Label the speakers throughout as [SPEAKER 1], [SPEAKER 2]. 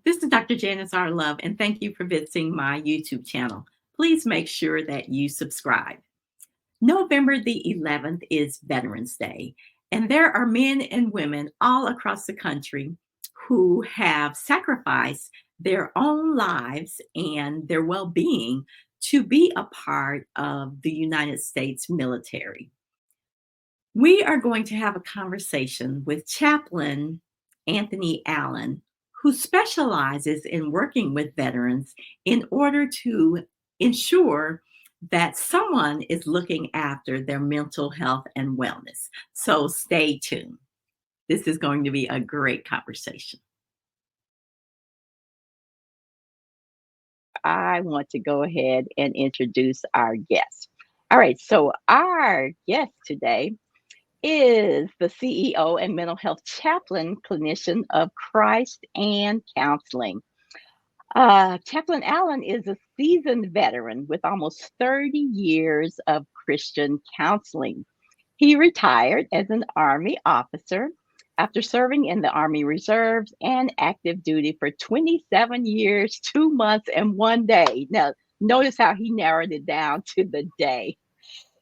[SPEAKER 1] this is Dr. Janice R. Love, and thank you for visiting my YouTube channel. Please make sure that you subscribe. November the 11th is Veterans Day, and there are men and women all across the country who have sacrificed their own lives and their well-being to be a part of the United States military. We are going to have a conversation with Chaplain Anthony Allen, who specializes in working with veterans in order to ensure that someone is looking after their mental health and wellness. So stay tuned. This is going to be a great conversation.
[SPEAKER 2] I want to go ahead and introduce our guest. All right, so our guest today is the CEO and mental health chaplain clinician of Christ and Counseling. Chaplain Allen is a seasoned veteran with almost 30 years of Christian counseling. He retired as an Army officer after serving in the Army Reserves and active duty for 27 years, 2 months, and 1 day. Now, notice how he narrowed it down to the day.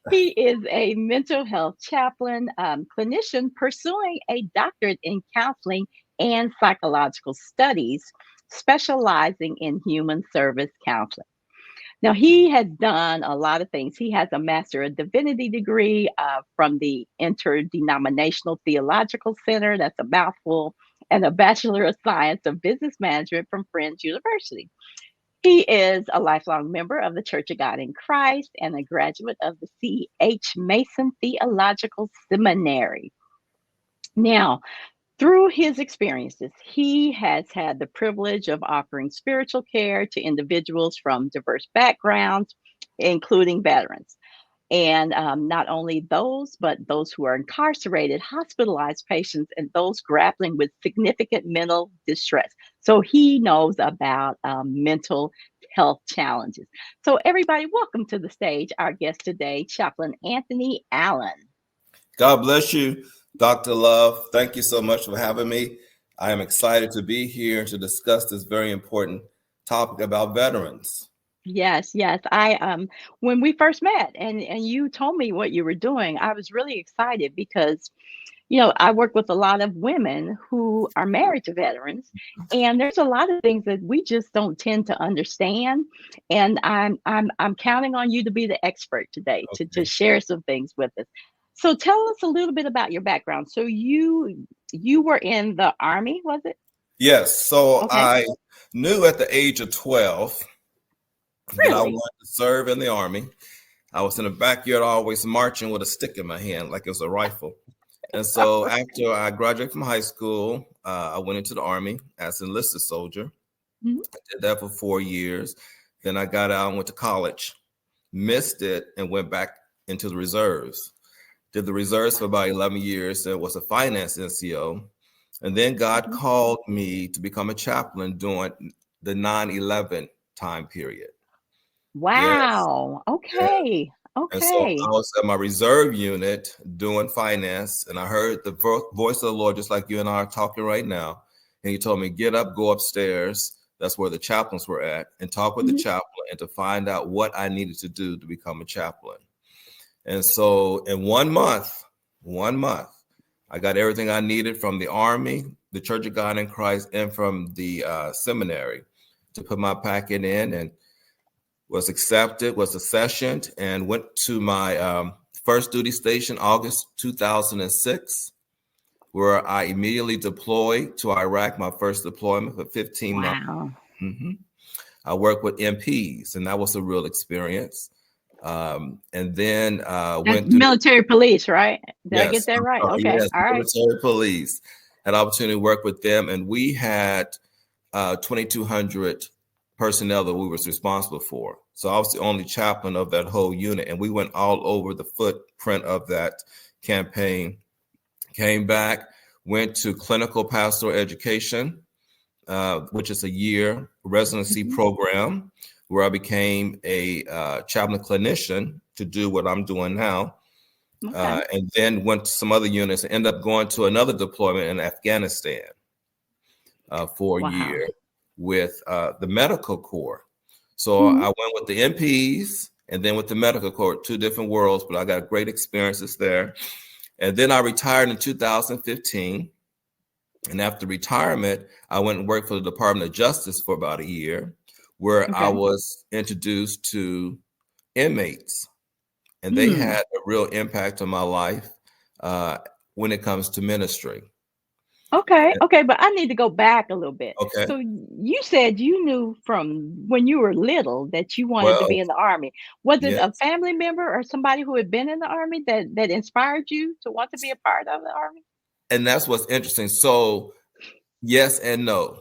[SPEAKER 2] He is a mental health chaplain, clinician pursuing a doctorate in counseling and psychological studies, specializing in human service counseling. Now, he has done a lot of things. He has a Master of Divinity degree from the Interdenominational Theological Center, that's a mouthful, and a Bachelor of Science of Business Management from Friends University. He is a lifelong member of the Church of God in Christ and a graduate of the C.H. Mason Theological Seminary. Now, through his experiences, he has had the privilege of offering spiritual care to individuals from diverse backgrounds, including veterans. And not only those, but those who are incarcerated, hospitalized patients, and those grappling with significant mental distress. So he knows about mental health challenges. So, everybody, welcome to the stage our guest today, Chaplain Anthony Allen.
[SPEAKER 3] God bless you, Dr. Love. Thank you so much for having me. I am excited to be here to discuss this very important topic about veterans.
[SPEAKER 2] Yes, yes. I when we first met and you told me what you were doing, I was really excited because I work with a lot of women who are married to veterans, and there's a lot of things that we just don't tend to understand. And I'm counting on you to be the expert today to share some things with us. So tell us a little bit about your background. So you were in the Army, was it?
[SPEAKER 3] Yes. So I knew at the age of 12 that I wanted to serve in the Army. I was in the backyard always marching with a stick in my hand like it was a rifle. And so after I graduated from high school, I went into the Army as an enlisted soldier. I did that for 4 years. Then I got out and went to college, missed it, and went back into the reserves. Did the reserves for about 11 years. There was a finance NCO. And then God called me to become a chaplain during the 9/11 time period.
[SPEAKER 2] Wow.
[SPEAKER 3] Yes.
[SPEAKER 2] Okay.
[SPEAKER 3] And so
[SPEAKER 2] Okay.
[SPEAKER 3] I was at my reserve unit doing finance, and I heard the voice of the Lord, just like you and I are talking right now. And he told me, get up, go upstairs. That's where the chaplains were at, and talk with the chaplain and to find out what I needed to do to become a chaplain. And so in 1 month, I got everything I needed from the Army, the Church of God in Christ, and from the seminary to put my packet in, and was accepted, was accessioned, and went to my first duty station, August 2006, where I immediately deployed to Iraq, my first deployment for 15 months. I worked with MPs, and that was a real experience. And then went to
[SPEAKER 2] military police, right? Did I get
[SPEAKER 3] yes,
[SPEAKER 2] that right? Okay,
[SPEAKER 3] yes,
[SPEAKER 2] all right.
[SPEAKER 3] military police. Had opportunity to work with them, and we had 2,200 personnel that we was responsible for. So I was the only chaplain of that whole unit, and we went all over the footprint of that campaign. Came back, went to clinical pastoral education, which is a year residency program, where I became a chaplain clinician to do what I'm doing now. And then went to some other units and ended up going to another deployment in Afghanistan for a year, with the medical corps. So
[SPEAKER 2] Mhm.
[SPEAKER 3] I went with the MPs and then with the medical corps, two different worlds, but I got great experiences there. And then I retired in 2015. And after retirement, I went and worked for the Department of Justice for about a year, where I
[SPEAKER 2] Okay.
[SPEAKER 3] was introduced to inmates, and they
[SPEAKER 2] Mm.
[SPEAKER 3] had a real impact on my life when it comes to ministry.
[SPEAKER 2] Okay, okay, but I need to go back a little bit.
[SPEAKER 3] Okay.
[SPEAKER 2] So you said you knew from when you were little that you wanted to
[SPEAKER 3] Well,
[SPEAKER 2] be in the army. Was it
[SPEAKER 3] yes.
[SPEAKER 2] a family member or somebody who had been in the army that inspired you to want to be a part of the army?
[SPEAKER 3] And that's what's interesting. So, yes and no.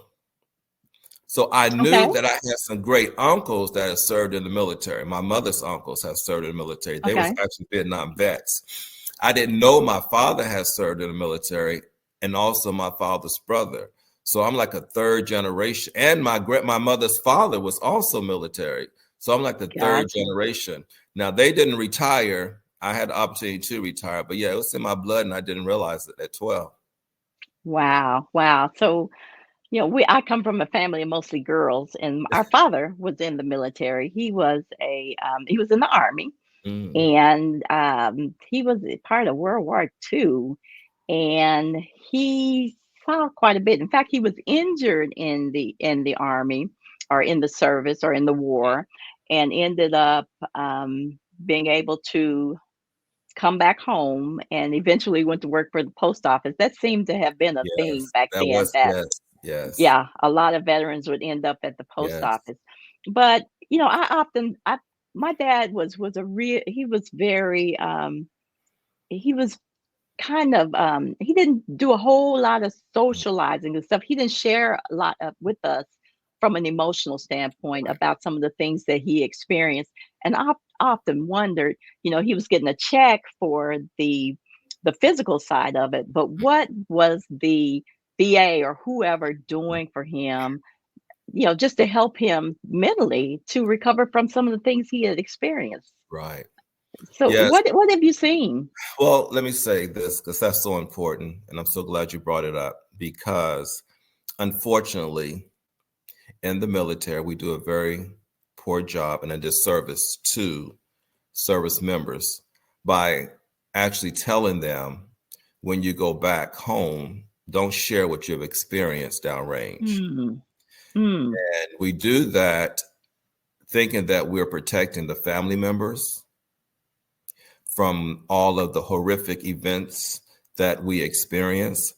[SPEAKER 3] So I knew
[SPEAKER 2] Okay,
[SPEAKER 3] that I had some great uncles that had served in the military. My mother's uncles have served in the military. They was
[SPEAKER 2] okay,
[SPEAKER 3] actually Vietnam vets. I didn't know my father had served in the military, and also my father's brother. So I'm like a third generation. And my mother's father was also military. So I'm like the third
[SPEAKER 2] gotcha.
[SPEAKER 3] generation. Now they didn't retire. I had the opportunity to retire, but yeah, it was in my blood, and I didn't realize it at 12.
[SPEAKER 2] Wow, wow. So, I come from a family of mostly girls, and our father was in the military. He was in the army,
[SPEAKER 3] Mm,
[SPEAKER 2] and he was a part of World War II, and he saw quite a bit. In fact, he was injured in the army or in the service or in the war, and ended up being able to come back home and eventually went to work for the post office. That seemed to have been a thing
[SPEAKER 3] yes,
[SPEAKER 2] back
[SPEAKER 3] that
[SPEAKER 2] then,
[SPEAKER 3] was
[SPEAKER 2] that
[SPEAKER 3] yes, yes,
[SPEAKER 2] yeah, a lot of veterans would end up at the post
[SPEAKER 3] yes.
[SPEAKER 2] office. But, I often I my dad was a real he was very he was kind of he didn't do a whole lot of socializing and stuff. He didn't share a lot of with us from an emotional standpoint
[SPEAKER 3] Right,
[SPEAKER 2] about some of the things that he experienced. And I often wondered, he was getting a check for the physical side of it, but what was the VA or whoever doing for him, just to help him mentally to recover from some of the things he had experienced.
[SPEAKER 3] right.
[SPEAKER 2] So
[SPEAKER 3] Yes.
[SPEAKER 2] what have you seen?
[SPEAKER 3] Well, let me say this because that's so important, and I'm so glad you brought it up because unfortunately, in the military, we do a very poor job and a disservice to service members by actually telling them when you go back home, don't share what you've experienced downrange.
[SPEAKER 2] Mm, mm,
[SPEAKER 3] And we do that thinking that we're protecting the family members from all of the horrific events that we experience.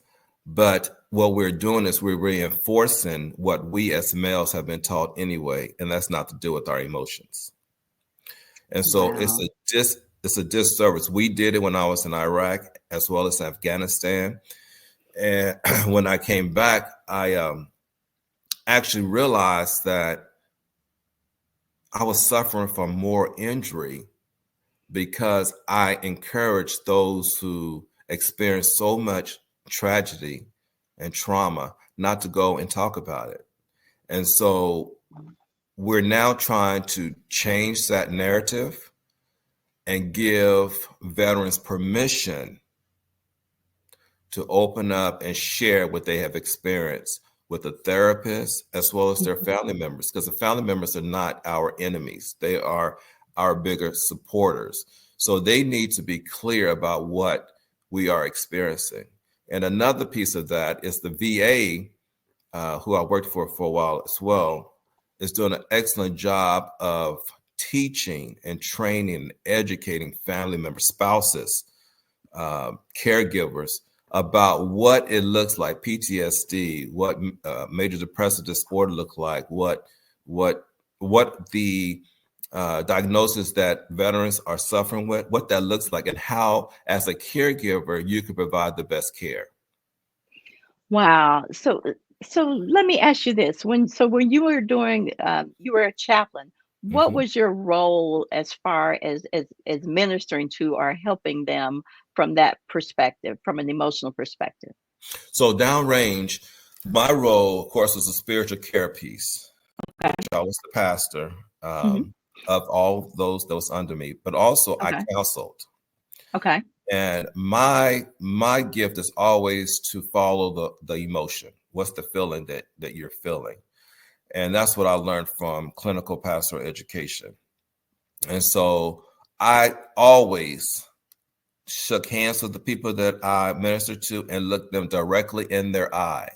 [SPEAKER 3] But what we're doing is we're reinforcing what we as males have been taught anyway, and that's not to do with our emotions. And so
[SPEAKER 2] wow.
[SPEAKER 3] it's a disservice. We did it when I was in Iraq as well as Afghanistan. And when I came back, I actually realized that I was suffering from more injury because I encourage those who experience so much tragedy and trauma not to go and talk about it. And so we're now trying to change that narrative and give veterans permission to open up and share what they have experienced with a therapist as well as their
[SPEAKER 2] Mhm.
[SPEAKER 3] family members, because the family members are not our enemies. They are our bigger supporters. So they need to be clear about what we are experiencing. And another piece of that is the VA, who I worked for a while as well, is doing an excellent job of teaching and training and educating family members, spouses, caregivers about what it looks like, PTSD, what major depressive disorder look like, what the diagnosis that veterans are suffering with, what that looks like, and how, as a caregiver, you can provide the best care.
[SPEAKER 2] Wow. So let me ask you this. When you were doing you were a chaplain, what
[SPEAKER 3] Mhm.
[SPEAKER 2] was your role as far as ministering to or helping them from that perspective, from an emotional perspective?
[SPEAKER 3] So downrange, my role, of course, was a spiritual care piece,
[SPEAKER 2] Okay.
[SPEAKER 3] which I was the pastor
[SPEAKER 2] Hmm.
[SPEAKER 3] of all those that was under me, but also I
[SPEAKER 2] Okay.
[SPEAKER 3] counseled.
[SPEAKER 2] Okay.
[SPEAKER 3] And my gift is always to follow the emotion. What's the feeling that you're feeling? And that's what I learned from clinical pastoral education. And so I always shook hands with the people that I ministered to and looked them directly in their eye.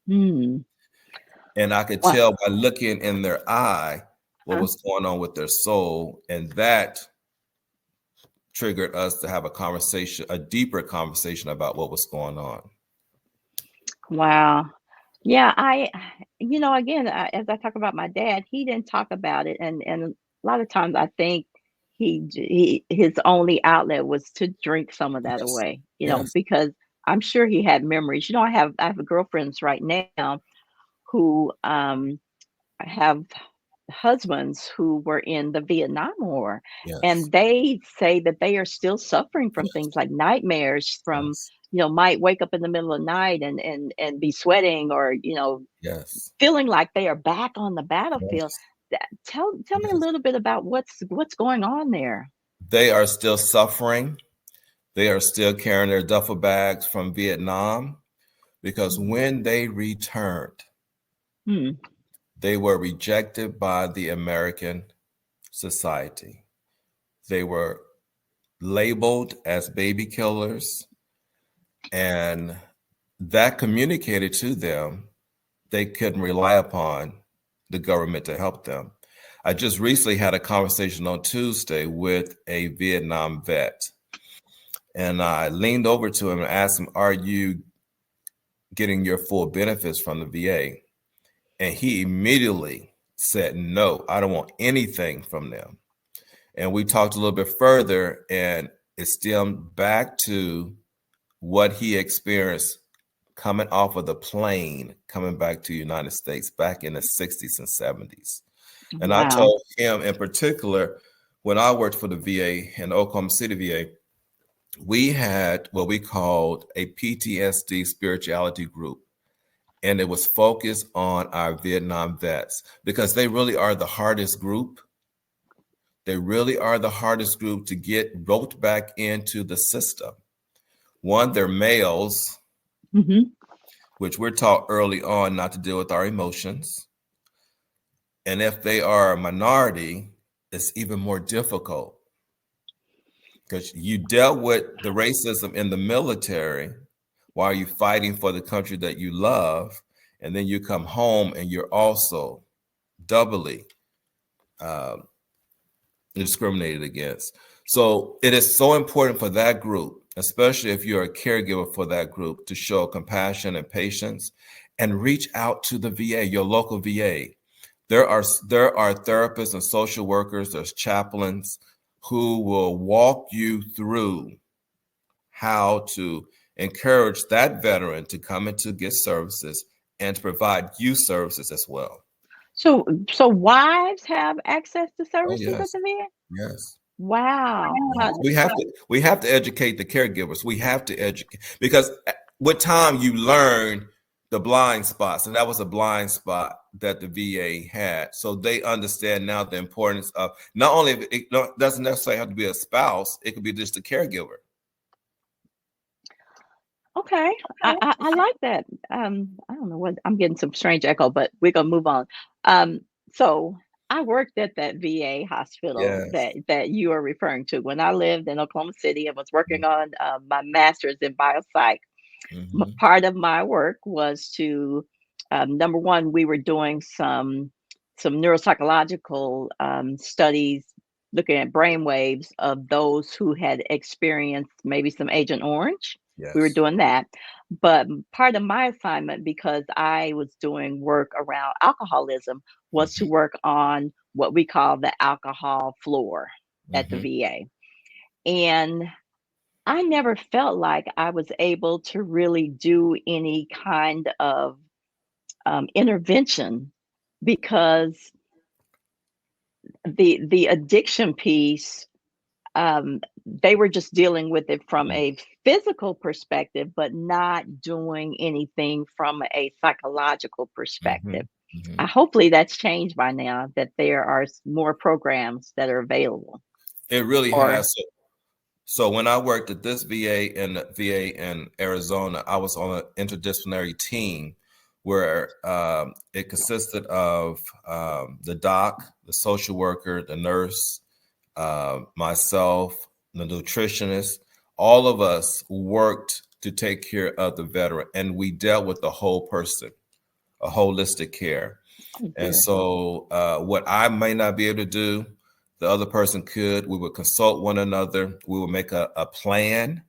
[SPEAKER 2] Hmm.
[SPEAKER 3] And I could
[SPEAKER 2] Wow.
[SPEAKER 3] tell by looking in their eye what was going on with their soul. And that triggered us to have a conversation, a deeper conversation about what was going on.
[SPEAKER 2] Wow. Yeah, again, as I talk about my dad, he didn't talk about it, and a lot of times I think his only outlet was to drink some of that
[SPEAKER 3] Yes.
[SPEAKER 2] away,
[SPEAKER 3] Yes.
[SPEAKER 2] because I'm sure he had memories. I have girlfriends right now who have husbands who were in the Vietnam War,
[SPEAKER 3] Yes.
[SPEAKER 2] and they say that they are still suffering from things like nightmares from,
[SPEAKER 3] Yes.
[SPEAKER 2] might wake up in the middle of the night and be sweating, or,
[SPEAKER 3] Yes.
[SPEAKER 2] feeling like they are back on the battlefield.
[SPEAKER 3] Yes.
[SPEAKER 2] Tell me a
[SPEAKER 3] Yes.
[SPEAKER 2] little bit about what's going on there.
[SPEAKER 3] They are still suffering. They are still carrying their duffel bags from Vietnam because when they returned,
[SPEAKER 2] Hmm.
[SPEAKER 3] they were rejected by the American society. They were labeled as baby killers, and that communicated to them they couldn't rely upon the government to help them. I just recently had a conversation on Tuesday with a Vietnam vet, and I leaned over to him and asked him, "Are you getting your full benefits from the VA?" And he immediately said, "No, I don't want anything from them." And we talked a little bit further, and it stemmed back to what he experienced coming off of the plane, coming back to the United States back in the 60s and 70s. And I
[SPEAKER 2] Wow.
[SPEAKER 3] told him in particular, when I worked for the VA in Oklahoma City VA, we had what we called a PTSD spirituality group. And it was focused on our Vietnam vets because they really are the hardest group. They really are the hardest group to get roped back into the system. One, they're males,
[SPEAKER 2] Hmm.
[SPEAKER 3] which we're taught early on not to deal with our emotions. And if they are a minority, it's even more difficult because you dealt with the racism in the military while you're fighting for the country that you love. And then you come home and you're also doubly discriminated against. So it is so important for that group, especially if you're a caregiver for that group, to show compassion and patience and reach out to the VA, your local VA. There are therapists and social workers, there's chaplains who will walk you through how to encourage that veteran to come in to get services and to provide you services as well.
[SPEAKER 2] So wives have access to
[SPEAKER 3] Oh
[SPEAKER 2] services at
[SPEAKER 3] yes,
[SPEAKER 2] the VA?
[SPEAKER 3] yes.
[SPEAKER 2] Wow.
[SPEAKER 3] Yes. We have to educate the caregivers. We have to educate because with time you learn the blind spots, and that was a blind spot that the VA had. So they understand now the importance of not only doesn't necessarily have to be a spouse; it could be just a caregiver.
[SPEAKER 2] Okay. I like that. I don't know what, I'm getting some strange echo, but we're gonna move on. So I worked at that VA hospital
[SPEAKER 3] Yes.
[SPEAKER 2] that you are referring to. When I lived in Oklahoma City and was working on my master's in biopsych,
[SPEAKER 3] Mm-hmm.
[SPEAKER 2] part of my work was to, number one, we were doing some neuropsychological studies, looking at brain waves of those who had experienced maybe some Agent Orange. We were
[SPEAKER 3] Yes.
[SPEAKER 2] doing that. But part of my assignment, because I was doing work around alcoholism, was to
[SPEAKER 3] Mm-hmm.
[SPEAKER 2] work on what we call the alcohol floor at the
[SPEAKER 3] Mm-hmm.
[SPEAKER 2] VA. And I never felt like I was able to really do any kind of intervention, because the addiction piece, they were just dealing with it from a physical perspective, but not doing anything from a psychological
[SPEAKER 3] Mm-hmm.
[SPEAKER 2] perspective.
[SPEAKER 3] Mm-hmm.
[SPEAKER 2] Hopefully that's changed by now, that there are more programs that are available.
[SPEAKER 3] It really
[SPEAKER 2] Or
[SPEAKER 3] has. So when I worked at this VA in Arizona, I was on an interdisciplinary team where it consisted of the doc, the social worker, the nurse, myself, the nutritionist. All of us worked to take care of the veteran, and we dealt with the whole person, a holistic care. And so what I may not be able to do, the other person could. We would consult one another. We would make a plan,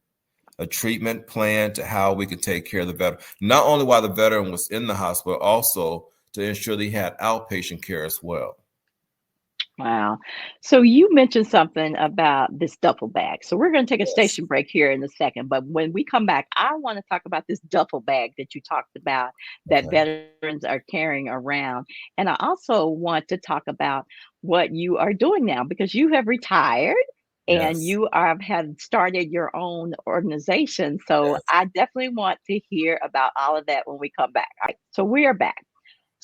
[SPEAKER 3] a treatment plan to how we could take care of the veteran, not only while the veteran was in the hospital, also to ensure that he had outpatient care as well.
[SPEAKER 2] Wow. So you mentioned something about this duffel bag. So we're going to take a
[SPEAKER 3] Yes.
[SPEAKER 2] station break here in a second. But when we come back, I want to talk about this duffel bag that you talked about that
[SPEAKER 3] Okay.
[SPEAKER 2] veterans are carrying around. And I also want to talk about what you are doing now because you have retired and
[SPEAKER 3] Yes.
[SPEAKER 2] you have started your own organization. So
[SPEAKER 3] Yes.
[SPEAKER 2] I definitely want to hear about all of that when we come back. All right. So we are back.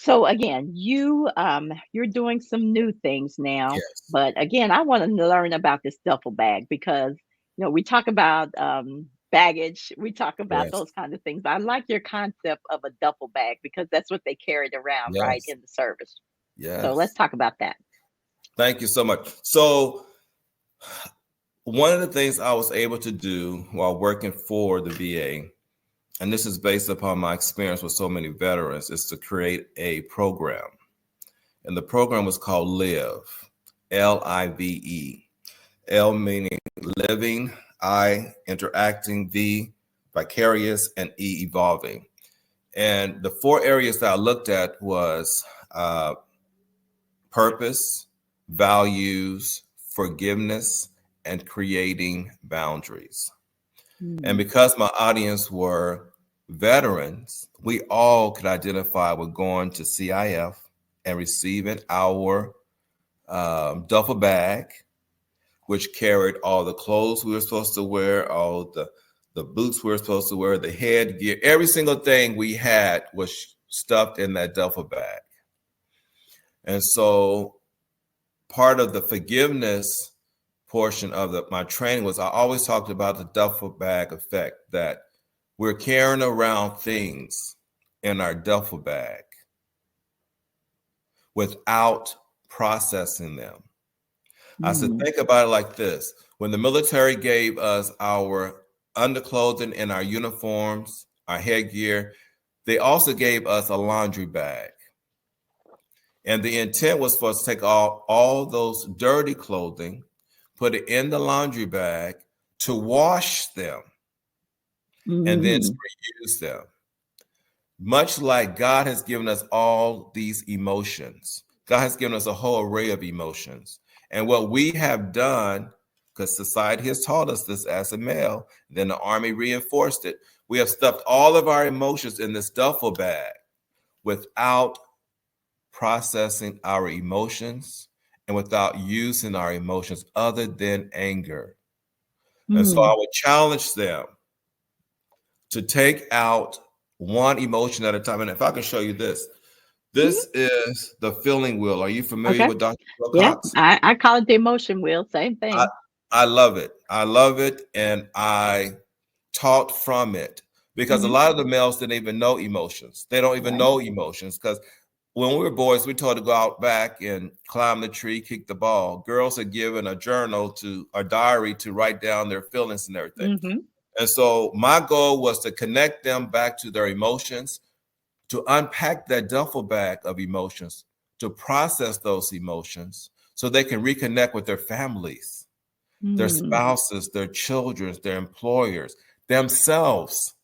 [SPEAKER 2] So again, you're doing some new things now,
[SPEAKER 3] Yes.
[SPEAKER 2] but again, I want to learn about this duffel bag because we talk about baggage, we talk about
[SPEAKER 3] Yes.
[SPEAKER 2] those kind of things. I like your concept of a duffel bag because that's what they carried around, right,
[SPEAKER 3] Yes.
[SPEAKER 2] in the service. So let's
[SPEAKER 3] Yes.
[SPEAKER 2] talk about that.
[SPEAKER 3] Thank you so much. So one of the things I was able to do while working for the VA, and this is based upon my experience with so many veterans, is to create a program. And the program was called LIVE, LIVE. L meaning living, I interacting, V vicarious, and E evolving. And the 4 areas that I looked at was purpose, values, forgiveness, and creating boundaries. And
[SPEAKER 2] Mm,
[SPEAKER 3] because my audience were veterans, we all could identify with going to CIF and receiving our duffel bag, which carried all the clothes we were supposed to wear, all the boots we were supposed to wear, the headgear, every single thing we had was stuffed in that duffel bag. And so part of the forgiveness portion of my training was I always talked about the duffel bag effect, that we're carrying around things in our duffel bag without processing them. I said,
[SPEAKER 2] mm,
[SPEAKER 3] think about it like this. When the military gave us our underclothing and our uniforms, our headgear, they also gave us a laundry bag. And the intent was for us to take all those dirty clothing, put it in the laundry bag to wash them and then to
[SPEAKER 2] mhm,
[SPEAKER 3] reuse them. Much like God has given us all these emotions, God has given us a whole array of emotions. And what we have done, because society has taught us this as a male, then the army reinforced it, we have stuffed all of our emotions in this duffel bag without processing our emotions and without using our emotions other than anger. And so I
[SPEAKER 2] mm.
[SPEAKER 3] would challenge them to take out one emotion at a time. And if I can show you this,
[SPEAKER 2] Mhm.
[SPEAKER 3] this is the feeling wheel. Are you familiar
[SPEAKER 2] Okay.
[SPEAKER 3] with Dr.
[SPEAKER 2] Yeah,
[SPEAKER 3] Wilcox?
[SPEAKER 2] I call it the emotion wheel. Same
[SPEAKER 3] I,
[SPEAKER 2] thing.
[SPEAKER 3] I love it. I love it. And I taught from it because a
[SPEAKER 2] Hmm.
[SPEAKER 3] lot of the males didn't even know emotions. They don't even
[SPEAKER 2] Right.
[SPEAKER 3] know emotions because when we were boys, we told to go out back and climb the tree, kick the ball. Girls are given a journal a diary to write down their feelings and everything.
[SPEAKER 2] Hmm.
[SPEAKER 3] And so my goal was to connect them back to their emotions, to unpack that duffel bag of emotions, to process those emotions so they can reconnect with their families, their
[SPEAKER 2] Mm,
[SPEAKER 3] spouses, their children, their employers, themselves.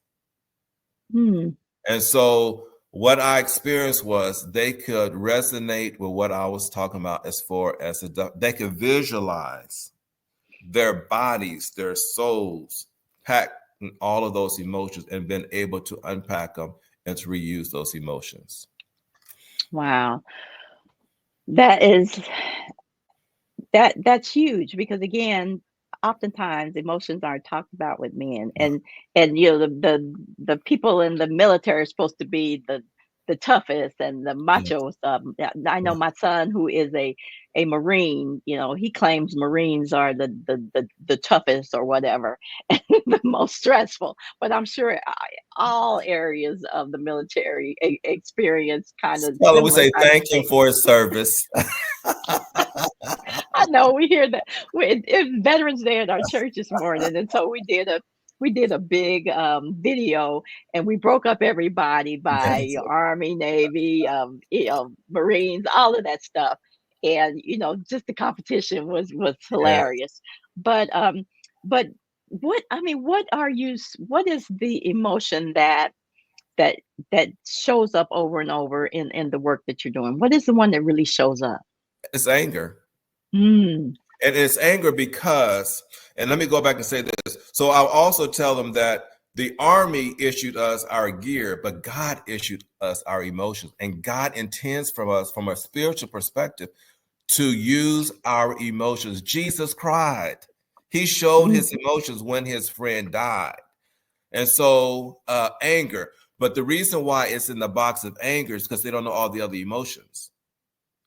[SPEAKER 2] mm,
[SPEAKER 3] And so what I experienced was they could resonate with what I was talking about as far as they could visualize their bodies, their souls, pack all of those emotions and been able to unpack them and to reuse those emotions.
[SPEAKER 2] wow. That is that's huge because again, oftentimes emotions aren't talked about with men, and the people in the military are supposed to be the toughest and the macho stuff. I know my son, who is a Marine, he claims Marines are the toughest or whatever, and the most stressful. But I'm sure all areas of the military experience kind of
[SPEAKER 3] Well, we
[SPEAKER 2] similar
[SPEAKER 3] say
[SPEAKER 2] type of
[SPEAKER 3] thank him
[SPEAKER 2] things.
[SPEAKER 3] for his service.
[SPEAKER 2] I know we hear that. It's Veterans Day at our church this morning, and so we did a big video, and we broke up everybody by
[SPEAKER 3] Yes.
[SPEAKER 2] Army, Navy, Marines, all of that stuff, and just the competition was
[SPEAKER 3] Yes.
[SPEAKER 2] hilarious. But what is the emotion that that shows up over and over in the work that you're doing? What is the one that really shows up?
[SPEAKER 3] It's anger.
[SPEAKER 2] Mm.
[SPEAKER 3] And it's anger because, and let me go back and say this. So I'll also tell them that the Army issued us our gear, but God issued us our emotions. And God intends from us, from a spiritual perspective, to use our emotions. Jesus cried. He showed his emotions when his friend died. And so anger. But the reason why it's in the box of anger is because they don't know all the other emotions.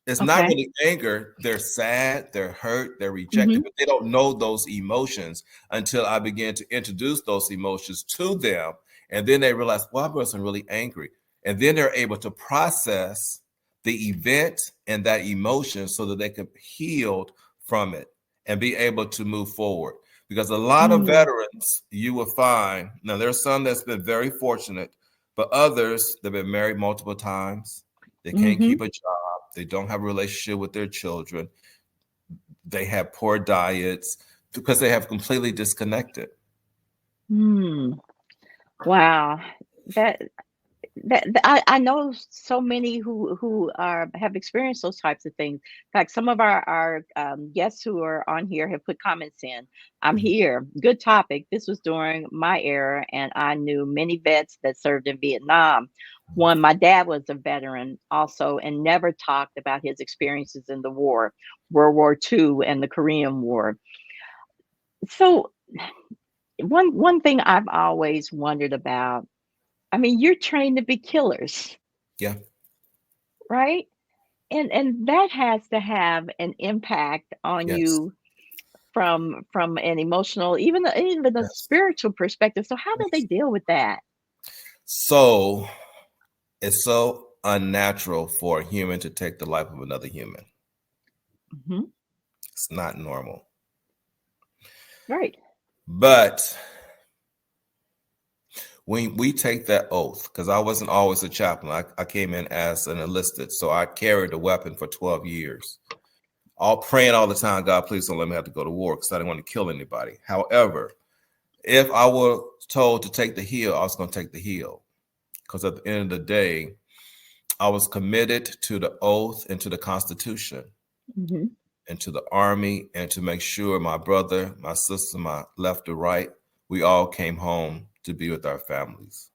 [SPEAKER 3] It's not
[SPEAKER 2] Okay.
[SPEAKER 3] really anger. They're sad, they're hurt, they're rejected,
[SPEAKER 2] Mhm.
[SPEAKER 3] but they don't know those emotions until I begin to introduce those emotions to them. And then they realize, well, I wasn't really angry. And then they're able to process the event and that emotion so that they can heal from it and be able to move forward. Because a lot of
[SPEAKER 2] Mm.
[SPEAKER 3] veterans, you will find, now there's some that's been very fortunate, but others that have been married multiple times. They can't
[SPEAKER 2] Mhm.
[SPEAKER 3] keep a job. They don't have a relationship with their children. They have poor diets because they have completely disconnected.
[SPEAKER 2] Mm. Wow. That I know so many who are have experienced those types of things. In fact, some of our guests who are on here have put comments in. I'm
[SPEAKER 3] Mhm.
[SPEAKER 2] here. Good topic. This was during my era, and I knew many vets that served in Vietnam. One, my dad was a veteran also, and never talked about his experiences in the war, World War II and the Korean War. So one thing I've always wondered about, I mean, you're trained to be killers,
[SPEAKER 3] Yeah.
[SPEAKER 2] right? And that has to have an impact on
[SPEAKER 3] Yes.
[SPEAKER 2] you from an emotional, even a
[SPEAKER 3] Yes.
[SPEAKER 2] spiritual perspective. So how do they
[SPEAKER 3] Yes.
[SPEAKER 2] deal with that?
[SPEAKER 3] So it's so unnatural for a human to take the life of another human.
[SPEAKER 2] Mhm.
[SPEAKER 3] It's not normal.
[SPEAKER 2] Right.
[SPEAKER 3] But when we take that oath, because I wasn't always a chaplain, I came in as an enlisted, so I carried a weapon for 12 years. All praying all the time, God, please don't let me have to go to war because I didn't want to kill anybody. However, if I were told to take the heel, I was going to take the heel because at the end of the day, I was committed to the oath and to the Constitution
[SPEAKER 2] Mhm.
[SPEAKER 3] and to the Army and to make sure my brother, my sister, my left or right, we all came home to be with our families.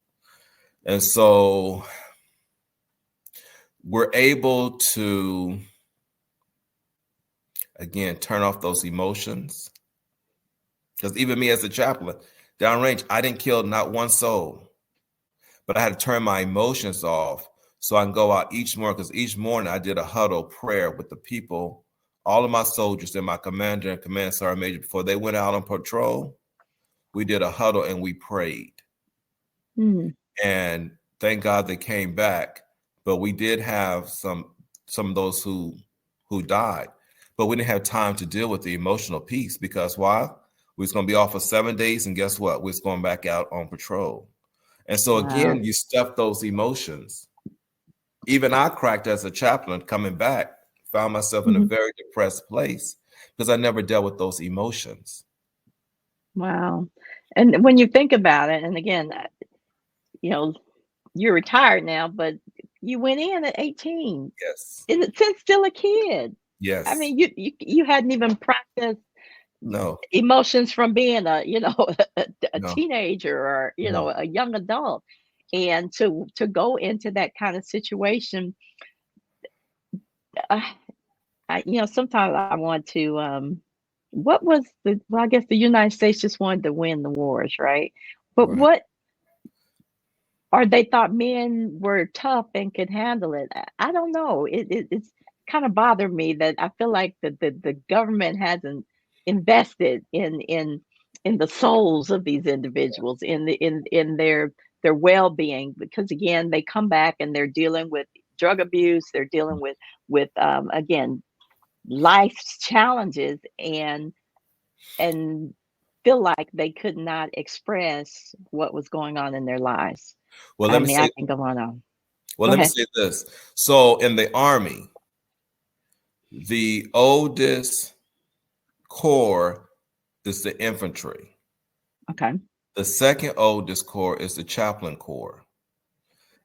[SPEAKER 3] And so we're able to, again, turn off those emotions. Because even me as a chaplain, downrange, I didn't kill not one soul, but I had to turn my emotions off so I can go out each morning. Because each morning I did a huddle prayer with the people, all of my soldiers and my commander and command sergeant major before they went out on patrol. We did a huddle and we prayed.
[SPEAKER 2] Mm.
[SPEAKER 3] And thank God they came back. But we did have some of those who died. But we didn't have time to deal with the emotional piece because why? We was going to be off for 7 days, and guess what? We was going back out on patrol. And so
[SPEAKER 2] Wow.
[SPEAKER 3] again, you stuff those emotions. Even I cracked as a chaplain coming back, found myself in a
[SPEAKER 2] Mhm.
[SPEAKER 3] very depressed place because I never dealt with those emotions.
[SPEAKER 2] Wow. And when you think about it, and again, you know, you're retired now, but you went in at 18.
[SPEAKER 3] Yes.
[SPEAKER 2] In a sense, still a kid. I
[SPEAKER 3] Yes.
[SPEAKER 2] mean, you hadn't even processed
[SPEAKER 3] No.
[SPEAKER 2] emotions from being a
[SPEAKER 3] No.
[SPEAKER 2] teenager or
[SPEAKER 3] No.
[SPEAKER 2] a young adult, and to go into that kind of situation. uh, Sometimes I want to what was the well, I guess the United States just wanted to win the wars, right? But
[SPEAKER 3] Right.
[SPEAKER 2] or they thought men were tough and could handle it. I don't know. It's kind of bothered me that I feel like the government hasn't invested in the souls of these individuals, in their well-being, because again, they come back and they're dealing with drug abuse, they're dealing with again, life's challenges, and feel like they could not express what was going on in their lives.
[SPEAKER 3] Well,
[SPEAKER 2] I
[SPEAKER 3] let me
[SPEAKER 2] mean,
[SPEAKER 3] say
[SPEAKER 2] I can go on.
[SPEAKER 3] well,
[SPEAKER 2] Go
[SPEAKER 3] let me
[SPEAKER 2] ahead.
[SPEAKER 3] say this. So in the Army, the oldest corps is the infantry.
[SPEAKER 2] Okay.
[SPEAKER 3] The second oldest corps is the chaplain corps.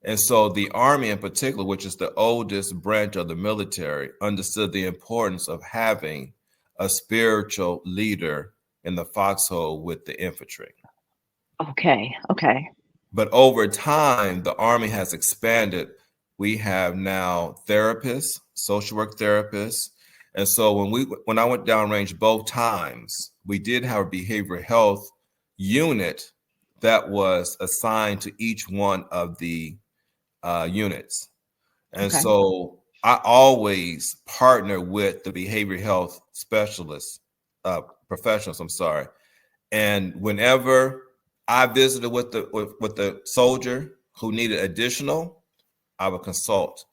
[SPEAKER 3] And so the Army in particular, which is the oldest branch of the military, understood the importance of having a spiritual leader in the foxhole with the infantry.
[SPEAKER 2] Okay. Okay.
[SPEAKER 3] But over time, the Army has expanded. We have now therapists, social work therapists. And so when I went downrange both times, we did have a behavioral health unit that was assigned to each one of the units. And
[SPEAKER 2] Okay.
[SPEAKER 3] so I always partner with the behavioral health specialists, professionals, I'm sorry. And whenever I visited with the soldier who needed additional, I would consult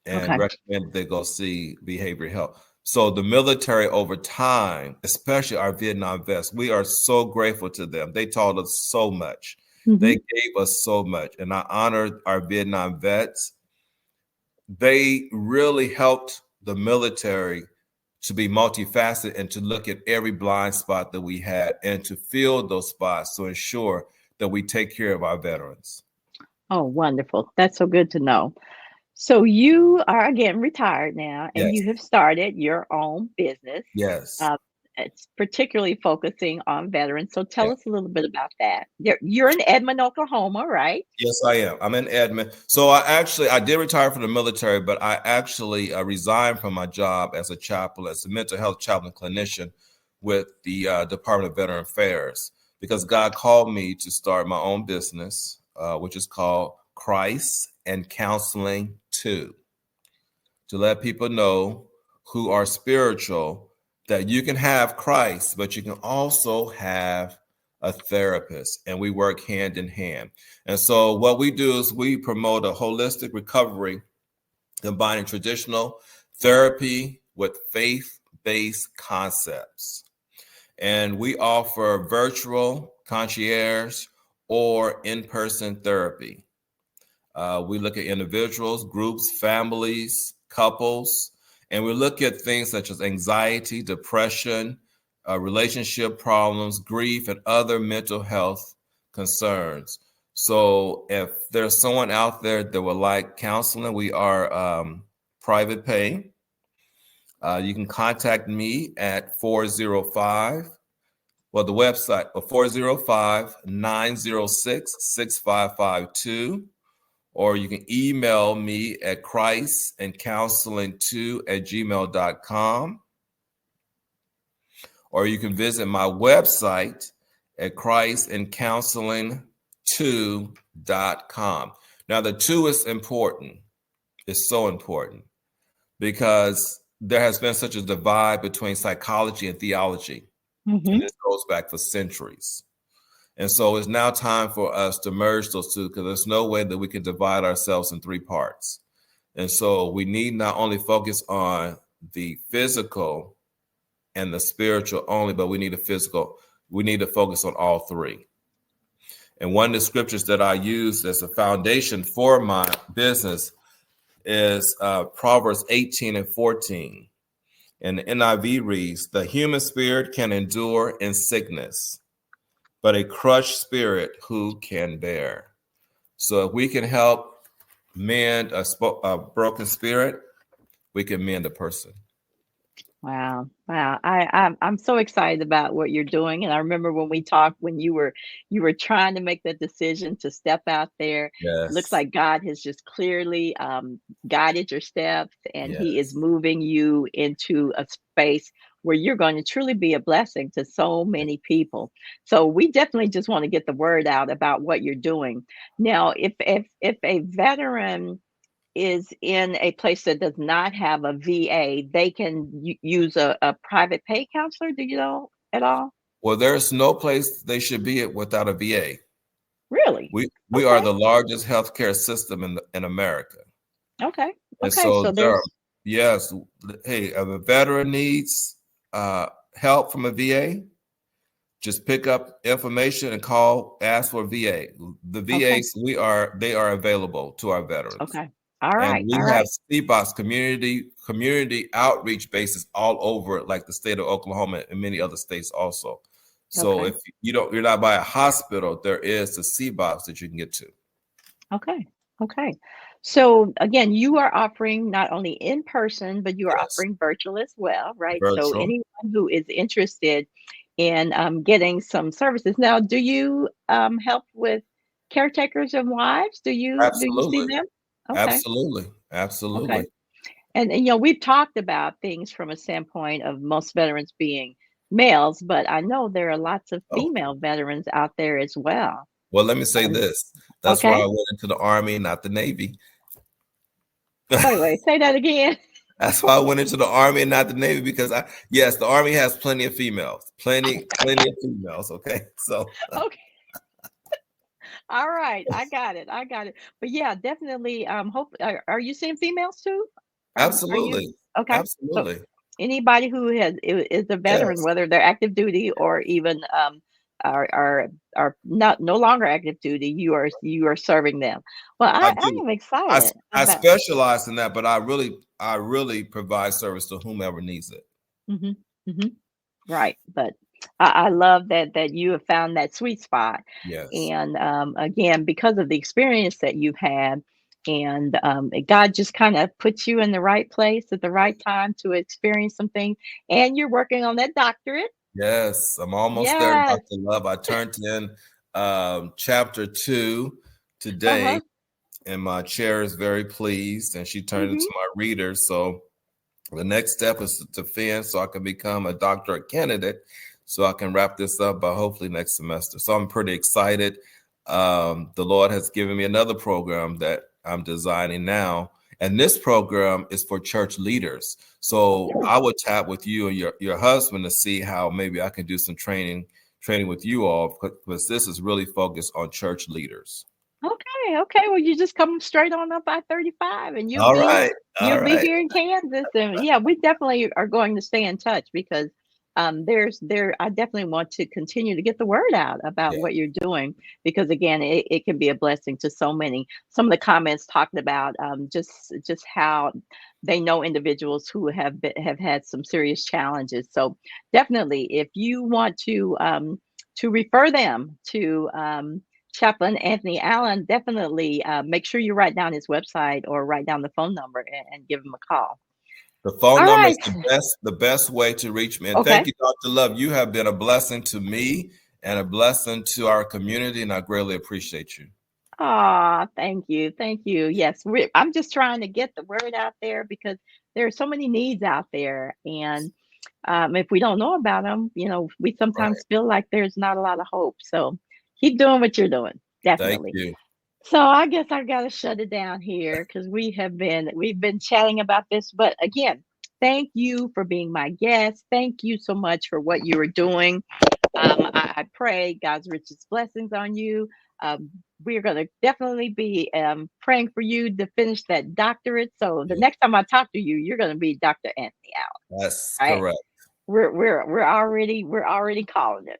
[SPEAKER 3] and
[SPEAKER 2] Okay.
[SPEAKER 3] recommend they go see behavioral health. So the military over time, especially our Vietnam vets, we are so grateful to them. They taught us so much. They
[SPEAKER 2] Hmm.
[SPEAKER 3] gave us so much. And I honor our Vietnam vets. They really helped the military to be multifaceted and to look at every blind spot that we had and to fill those spots to ensure that we take care of our veterans.
[SPEAKER 2] Oh, wonderful. That's so good to know. So you are again retired now, and
[SPEAKER 3] Yes,
[SPEAKER 2] you have started your own business.
[SPEAKER 3] yes,
[SPEAKER 2] Uh, it's particularly focusing on veterans. So tell
[SPEAKER 3] yeah.
[SPEAKER 2] us a little bit about that. You're in Edmond, Oklahoma, right?
[SPEAKER 3] Yes, I am. I'm in Edmond. So I did retire from the military, but I actually resigned from my job as a chaplain, as a mental health chaplain clinician with the Department of Veteran Affairs, because God called me to start my own business, which is called Christ and Counseling 2, to let people know who are spiritual that you can have Christ, but you can also have a therapist, and we work hand in hand. And so what we do is we promote a holistic recovery, combining traditional therapy with faith-based concepts. And we offer virtual concierge or in-person therapy. We look at individuals, groups, families, couples, and we look at things such as anxiety, depression, relationship problems, grief, and other mental health concerns. So if there's someone out there that would like counseling, we are private pay. You can contact me at 405, the website, 405-906-6552. Or you can email me at christandcounseling2@gmail.com. Or you can visit my website at christandcounseling2.com. Now, the 2 is important. It's so important because there has been such a divide between psychology and theology. And
[SPEAKER 2] Hmm.
[SPEAKER 3] this goes back for centuries. And so it's now time for us to merge those two, because there's no way that we can divide ourselves in 3 parts. And so we need not only focus on the physical and the spiritual only, but we need to focus on all 3. And one of the scriptures that I use as a foundation for my business is Proverbs 18:14. And the NIV reads, "The human spirit can endure in sickness, but a crushed spirit who can bear?" So if we can help mend a broken spirit, we can mend a person.
[SPEAKER 2] Wow. Wow. I'm so excited about what you're doing. And I remember when we talked, when you were trying to make the decision to step out there. Looks
[SPEAKER 3] Yes,
[SPEAKER 2] like God has just clearly guided your steps, and He is
[SPEAKER 3] yes,
[SPEAKER 2] moving you into a space where you're going to truly be a blessing to so many people. So we definitely just want to get the word out about what you're doing. Now, if a veteran is in a place that does not have a VA, they can use a private pay counselor. Do you know at all?
[SPEAKER 3] Well, there's no place they should be at without a VA.
[SPEAKER 2] Really?
[SPEAKER 3] We are
[SPEAKER 2] Okay.
[SPEAKER 3] the largest healthcare system in America.
[SPEAKER 2] Okay.
[SPEAKER 3] And
[SPEAKER 2] Okay.
[SPEAKER 3] so
[SPEAKER 2] So
[SPEAKER 3] there are,
[SPEAKER 2] there's
[SPEAKER 3] yes, hey, if a veteran needs help from a VA, just pick up information and call, ask for VA. The
[SPEAKER 2] okay.
[SPEAKER 3] VAs, they are available to our veterans.
[SPEAKER 2] Okay. All
[SPEAKER 3] And
[SPEAKER 2] right.
[SPEAKER 3] we
[SPEAKER 2] All
[SPEAKER 3] have
[SPEAKER 2] right.
[SPEAKER 3] CBOS community outreach bases all over, like the state of Oklahoma and many other states also. So
[SPEAKER 2] Okay.
[SPEAKER 3] if you're not by a hospital, there is the CBOS that you can get to.
[SPEAKER 2] Okay. Okay. So again, you are offering not only in person, but you are
[SPEAKER 3] Yes,
[SPEAKER 2] offering virtual as well, right? So
[SPEAKER 3] virtual.
[SPEAKER 2] anyone who is interested in getting some services. Now, do you help with caretakers and wives? Do you see
[SPEAKER 3] Absolutely,
[SPEAKER 2] them? Okay.
[SPEAKER 3] absolutely,
[SPEAKER 2] Okay.
[SPEAKER 3] absolutely.
[SPEAKER 2] And we've talked about things from a standpoint of most veterans being males, but I know there are lots of
[SPEAKER 3] Oh,
[SPEAKER 2] female veterans out there as well.
[SPEAKER 3] well, let me say
[SPEAKER 2] Um,
[SPEAKER 3] this. That's why I
[SPEAKER 2] okay.
[SPEAKER 3] went into the Army, not the Navy.
[SPEAKER 2] Wait, say that again.
[SPEAKER 3] That's why I went into the Army and not the Navy because yes, the Army has plenty of females, plenty of females. Okay, so
[SPEAKER 2] Okay. All right. I got it. I got it. But yeah, definitely hope are you seeing females too? Are you
[SPEAKER 3] absolutely,
[SPEAKER 2] okay? So
[SPEAKER 3] absolutely,
[SPEAKER 2] anybody who is a veteran,
[SPEAKER 3] yes,
[SPEAKER 2] whether they're active duty or even are not no longer active duty, you are serving them. Well,
[SPEAKER 3] I
[SPEAKER 2] I
[SPEAKER 3] do.
[SPEAKER 2] am excited
[SPEAKER 3] I
[SPEAKER 2] about
[SPEAKER 3] specialize in that, but I really provide service to whomever needs it.
[SPEAKER 2] hmm hmm right. But I love that you have found that sweet spot.
[SPEAKER 3] Yes,
[SPEAKER 2] And again, because of the experience that you've had, and God just kind of puts you in the right place at the right time to experience something. And you're working on that doctorate.
[SPEAKER 3] yes, I'm almost there,
[SPEAKER 2] Yes.
[SPEAKER 3] Dr. Love. I turned in chapter 2
[SPEAKER 2] Uh-huh.
[SPEAKER 3] today, and my chair is very pleased, and she turned it
[SPEAKER 2] hmm
[SPEAKER 3] to my readers. So the next step is to defend so I can become a doctorate candidate so I can wrap this up by hopefully next semester. So I'm pretty excited. The Lord has given me another program that I'm designing now. And this program is for church leaders. So I would tap with you and your husband to see how maybe I can do some training with you all because this is really focused on church leaders.
[SPEAKER 2] Okay, okay. Well, you just come straight on up I-35 and you'll
[SPEAKER 3] All
[SPEAKER 2] be
[SPEAKER 3] right.
[SPEAKER 2] you'll
[SPEAKER 3] All
[SPEAKER 2] be
[SPEAKER 3] right.
[SPEAKER 2] here in Kansas. And yeah, we definitely are going to stay in touch because I definitely want to continue to get the word out about
[SPEAKER 3] Yeah.
[SPEAKER 2] what you're doing because again, it can be a blessing to so many. Some of the comments talking about just how they know individuals who have had some serious challenges. So definitely if you want to refer them to Chaplain Anthony Allen, definitely make sure you write down his website or write down the phone number and give him a call.
[SPEAKER 3] The phone
[SPEAKER 2] All
[SPEAKER 3] number is
[SPEAKER 2] right.
[SPEAKER 3] the best way to reach me. And thank
[SPEAKER 2] Okay.
[SPEAKER 3] you, Dr. Love. You have been a blessing to me and a blessing to our community, and I greatly appreciate you.
[SPEAKER 2] Ah, thank you. Thank you. Yes, I'm just trying to get the word out there because there are so many needs out there. And if we don't know about them, we
[SPEAKER 3] Right.
[SPEAKER 2] sometimes feel like there's not a lot of hope. So keep doing what you're doing.
[SPEAKER 3] Thank
[SPEAKER 2] Definitely.
[SPEAKER 3] you.
[SPEAKER 2] So I guess I gotta shut it down here because we've been chatting about this. But again, thank you for being my guest. Thank you so much for what you are doing. I pray God's richest blessings on you. Um, we are going to definitely be praying for you to finish that doctorate. So the
[SPEAKER 3] Yeah,
[SPEAKER 2] next time I talk to you, you're going to be Dr. Anthony
[SPEAKER 3] that's
[SPEAKER 2] Allen. Right?
[SPEAKER 3] correct.
[SPEAKER 2] We're already calling it.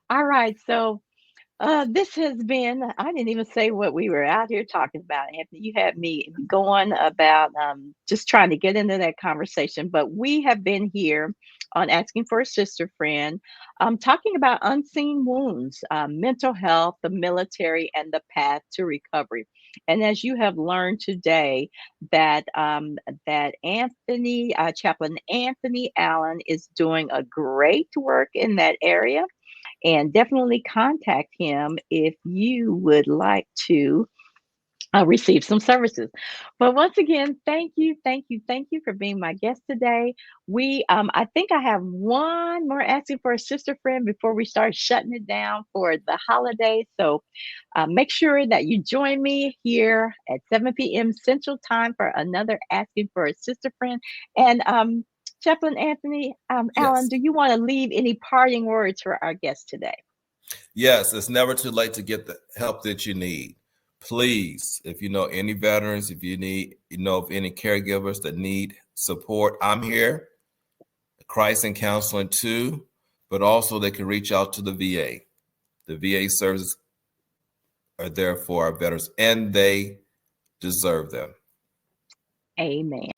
[SPEAKER 2] All right. So this has been, I didn't even say what we were out here talking about, Anthony. You had me going about just trying to get into that conversation. But we have been here on Asking for a Sister Friend, talking about unseen wounds, mental health, the military, and the path to recovery. And as you have learned today, that Chaplain Anthony Allen is doing a great work in that area and definitely contact him if you would like to receive some services. But once again, thank you, thank you, thank you for being my guest today. I think I have one more asking for a sister friend before we start shutting it down for the holidays. So make sure that you join me here at 7 p.m. Central Time for another asking for a sister friend. And Chaplain Anthony, Alan,
[SPEAKER 3] Yes.
[SPEAKER 2] do you want to leave any parting words for our guest today?
[SPEAKER 3] Yes, it's never too late to get the help that you need. Please, if you know any veterans, if you know of any caregivers that need support, I'm here. Christ and Counseling too, but also they can reach out to the VA. The VA services are there for our veterans, and they deserve them.
[SPEAKER 2] Amen.